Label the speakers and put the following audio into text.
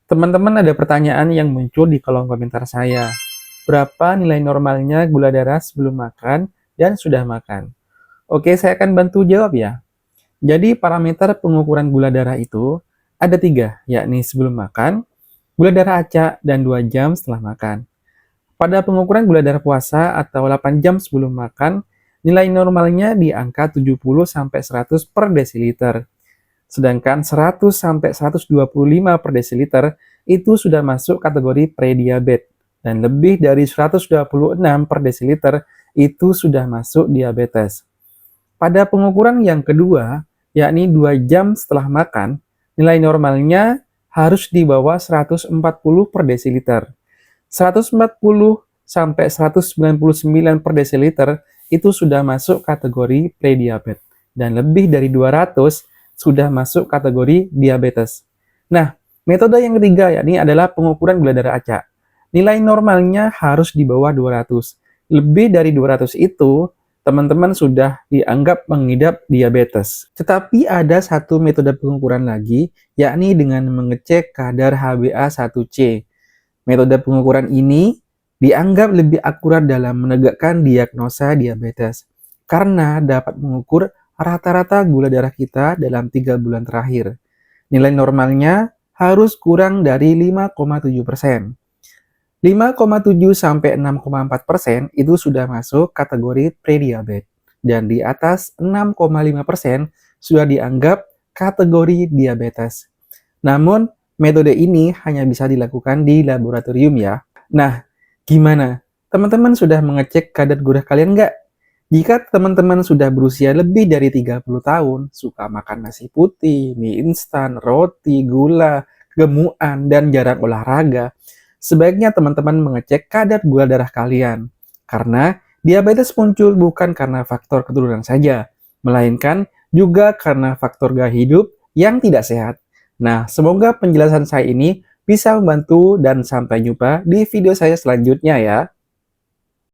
Speaker 1: Teman-teman ada pertanyaan yang muncul di kolom komentar saya. Berapa nilai normalnya gula darah sebelum makan dan sudah makan? Oke, saya akan bantu jawab ya. Jadi parameter pengukuran gula darah itu ada tiga, yakni sebelum makan, gula darah acak, dan 2 jam setelah makan. Pada pengukuran gula darah puasa atau 8 jam sebelum makan, nilai normalnya di angka 70-100 per desiliter. Sedangkan 100-125 per desiliter itu sudah masuk kategori prediabetes. Dan lebih dari 126 per desiliter itu sudah masuk diabetes. Pada pengukuran yang kedua, yakni 2 jam setelah makan, nilai normalnya harus di bawah 140 per desiliter. 140 sampai 199 per desiliter itu sudah masuk kategori prediabetes. Dan lebih dari 200 sudah masuk kategori diabetes. Nah, metode yang ketiga yakni adalah pengukuran gula darah acak. Nilai normalnya harus di bawah 200. Lebih dari 200 itu, teman-teman sudah dianggap mengidap diabetes. Tetapi ada satu metode pengukuran lagi, yakni dengan mengecek kadar HbA1c. Metode pengukuran ini dianggap lebih akurat dalam menegakkan diagnosa diabetes, karena dapat mengukur rata-rata gula darah kita dalam 3 bulan terakhir. Nilai normalnya harus kurang dari 5,7%. 5,7 sampai 6,4% itu sudah masuk kategori prediabetes, dan di atas 6,5% sudah dianggap kategori diabetes. Namun, metode ini hanya bisa dilakukan di laboratorium ya. Nah, gimana? Teman-teman sudah mengecek kadar gula kalian nggak? Jika teman-teman sudah berusia lebih dari 30 tahun, suka makan nasi putih, mie instan, roti, gula, gemukan, dan jarang olahraga, sebaiknya teman-teman mengecek kadar gula darah kalian. Karena diabetes muncul bukan karena faktor keturunan saja, melainkan juga karena faktor gaya hidup yang tidak sehat. Nah, semoga penjelasan saya ini bisa membantu dan sampai jumpa di video saya selanjutnya ya.